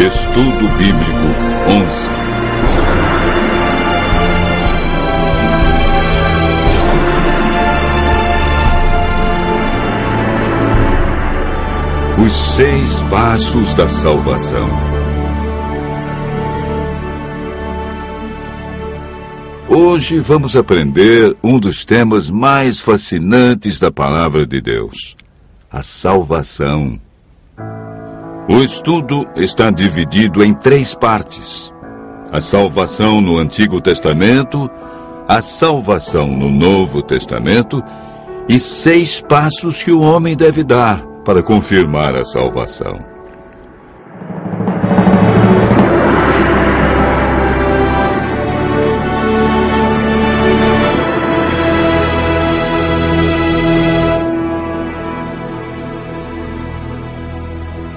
Estudo Bíblico 11. Os 6 passos da salvação. Hoje vamos aprender um dos temas mais fascinantes da Palavra de Deus: a salvação. O estudo está dividido em 3 partes: a salvação no Antigo Testamento, a salvação no Novo Testamento e 6 passos que o homem deve dar para confirmar a salvação.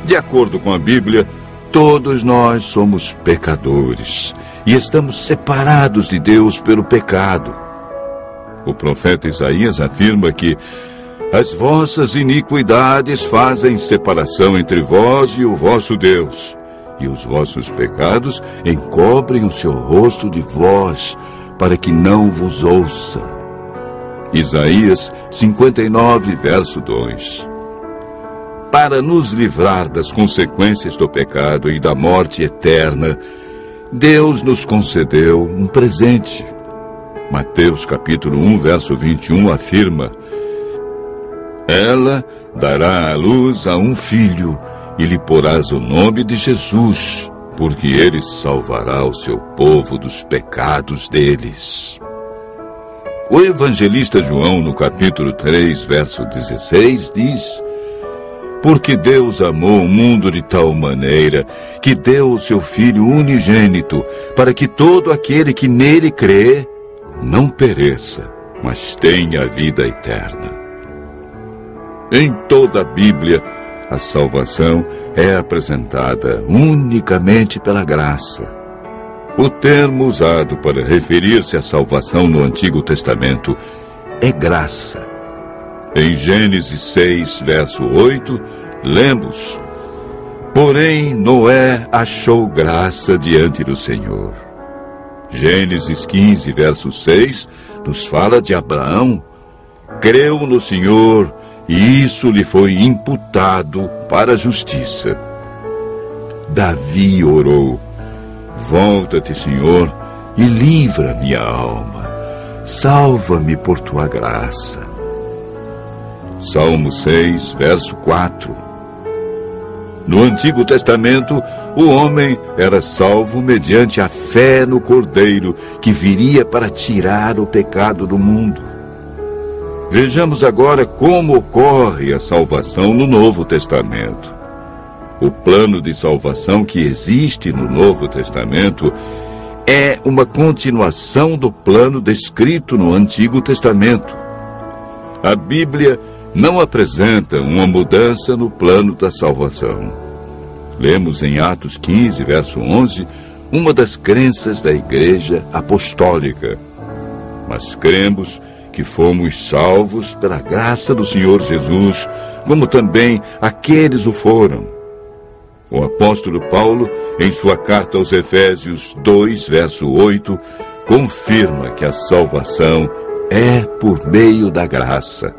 De acordo com a Bíblia, todos nós somos pecadores e estamos separados de Deus pelo pecado. O profeta Isaías afirma que as vossas iniquidades fazem separação entre vós e o vosso Deus, e os vossos pecados encobrem o seu rosto de vós, para que não vos ouça. Isaías 59, verso 2. Para nos livrar das consequências do pecado e da morte eterna, Deus nos concedeu um presente. Mateus capítulo 1, verso 21 afirma: ela dará à luz a um filho, e lhe porás o nome de Jesus, porque ele salvará o seu povo dos pecados deles. O evangelista João, no capítulo 3, verso 16, diz: porque Deus amou o mundo de tal maneira que deu o seu Filho unigênito, para que todo aquele que nele crê não pereça, mas tenha a vida eterna. Em toda a Bíblia, a salvação é apresentada unicamente pela graça. O termo usado para referir-se à salvação no Antigo Testamento é graça. Em Gênesis 6, verso 8, lemos: porém Noé achou graça diante do Senhor. Gênesis 15, verso 6, nos fala de Abraão. Creu no Senhor, e isso lhe foi imputado para a justiça. Davi orou: volta-te, Senhor, e livra minha alma. Salva-me por tua graça. Salmo 6, verso 4. No Antigo Testamento, o homem era salvo mediante a fé no Cordeiro, que viria para tirar o pecado do mundo. Vejamos agora como ocorre a salvação no Novo Testamento. O plano de salvação que existe no Novo Testamento é uma continuação do plano descrito no Antigo Testamento. A Bíblia não apresenta uma mudança no plano da salvação. Lemos em Atos 15, verso 11, uma das crenças da Igreja Apostólica. Mas cremos que fomos salvos pela graça do Senhor Jesus, como também aqueles o foram. O apóstolo Paulo, em sua carta aos Efésios 2, verso 8, confirma que a salvação é por meio da graça.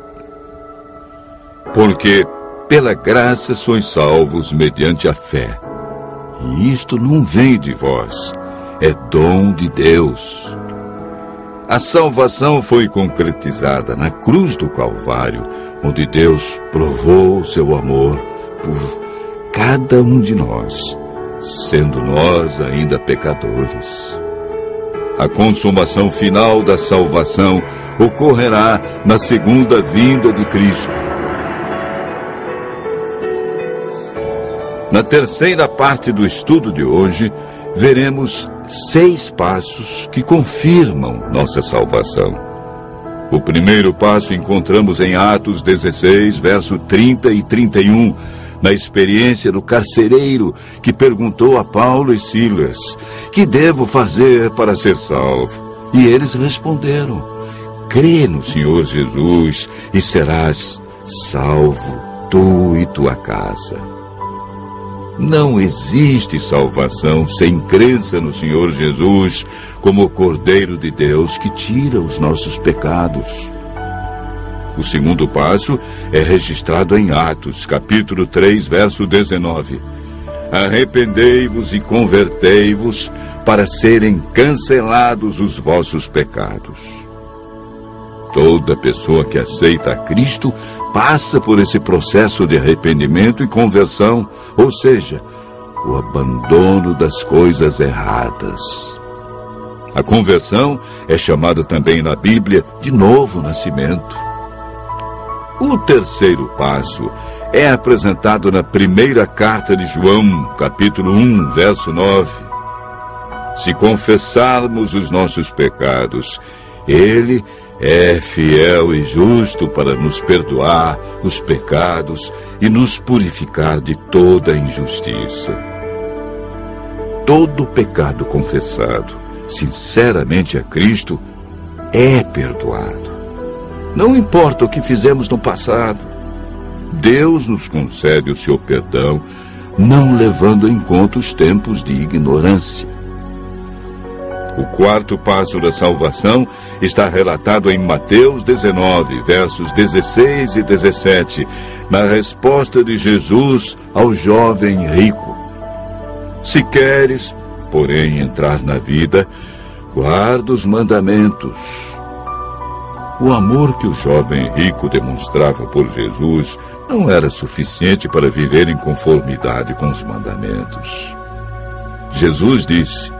Porque pela graça sois salvos mediante a fé. E isto não vem de vós, é dom de Deus. A salvação foi concretizada na cruz do Calvário, onde Deus provou o seu amor por cada um de nós, sendo nós ainda pecadores. A consumação final da salvação ocorrerá na segunda vinda de Cristo. Na terceira parte do estudo de hoje, veremos 6 passos que confirmam nossa salvação. O primeiro passo encontramos em Atos 16, verso 30 e 31, na experiência do carcereiro que perguntou a Paulo e Silas: que devo fazer para ser salvo? E eles responderam: crê no Senhor Jesus e serás salvo, tu e tua casa. Não existe salvação sem crença no Senhor Jesus como o Cordeiro de Deus que tira os nossos pecados. O segundo passo é registrado em Atos, capítulo 3, verso 19. Arrependei-vos e convertei-vos para serem cancelados os vossos pecados. Toda pessoa que aceita a Cristo passa por esse processo de arrependimento e conversão, ou seja, o abandono das coisas erradas. A conversão é chamada também na Bíblia de novo nascimento. O terceiro passo é apresentado na primeira carta de João, capítulo 1, verso 9. Se confessarmos os nossos pecados, Ele é fiel e justo para nos perdoar os pecados e nos purificar de toda injustiça. Todo pecado confessado sinceramente a Cristo é perdoado. Não importa o que fizemos no passado, Deus nos concede o seu perdão, não levando em conta os tempos de ignorância. O quarto passo da salvação está relatado em Mateus 19, versos 16 e 17, na resposta de Jesus ao jovem rico. Se queres, porém, entrar na vida, guarda os mandamentos. O amor que o jovem rico demonstrava por Jesus não era suficiente para viver em conformidade com os mandamentos. Jesus disse: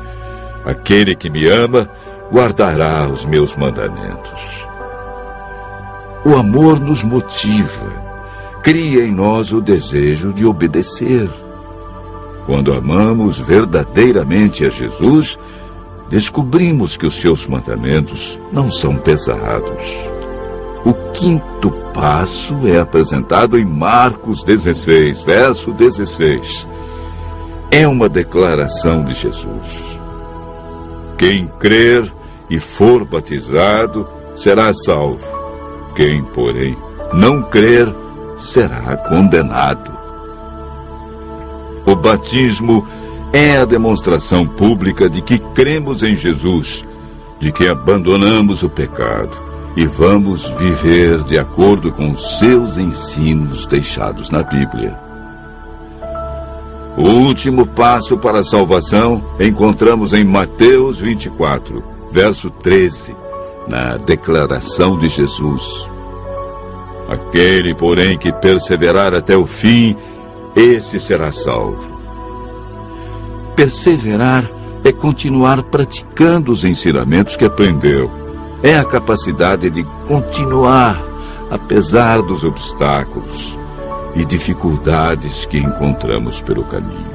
aquele que me ama, guardará os meus mandamentos. O amor nos motiva, cria em nós o desejo de obedecer. Quando amamos verdadeiramente a Jesus, descobrimos que os seus mandamentos não são pesados. O quinto passo é apresentado em Marcos 16, verso 16. É uma declaração de Jesus. Quem crer e for batizado será salvo. Quem, porém, não crer será condenado. O batismo é a demonstração pública de que cremos em Jesus, de que abandonamos o pecado e vamos viver de acordo com os seus ensinos deixados na Bíblia. O último passo para a salvação encontramos em Mateus 24, verso 13, na declaração de Jesus. Aquele, porém, que perseverar até o fim, esse será salvo. Perseverar é continuar praticando os ensinamentos que aprendeu. É a capacidade de continuar, apesar dos obstáculos e dificuldades que encontramos pelo caminho.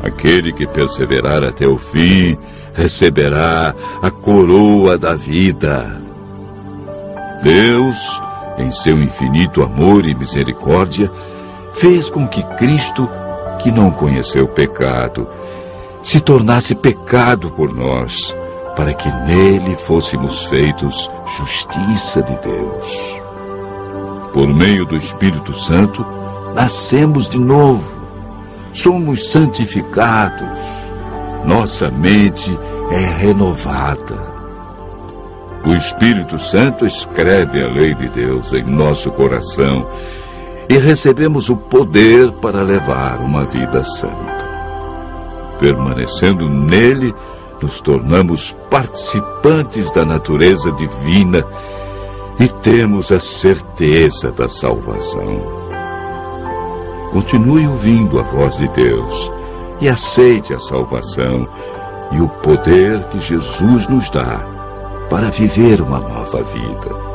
Aquele que perseverar até o fim receberá a coroa da vida. Deus, em seu infinito amor e misericórdia, fez com que Cristo, que não conheceu pecado, se tornasse pecado por nós, para que nele fôssemos feitos justiça de Deus. Por meio do Espírito Santo, nascemos de novo, somos santificados, nossa mente é renovada. O Espírito Santo escreve a lei de Deus em nosso coração e recebemos o poder para levar uma vida santa. Permanecendo nele, nos tornamos participantes da natureza divina e temos a certeza da salvação. Continue ouvindo a voz de Deus e aceite a salvação e o poder que Jesus nos dá para viver uma nova vida.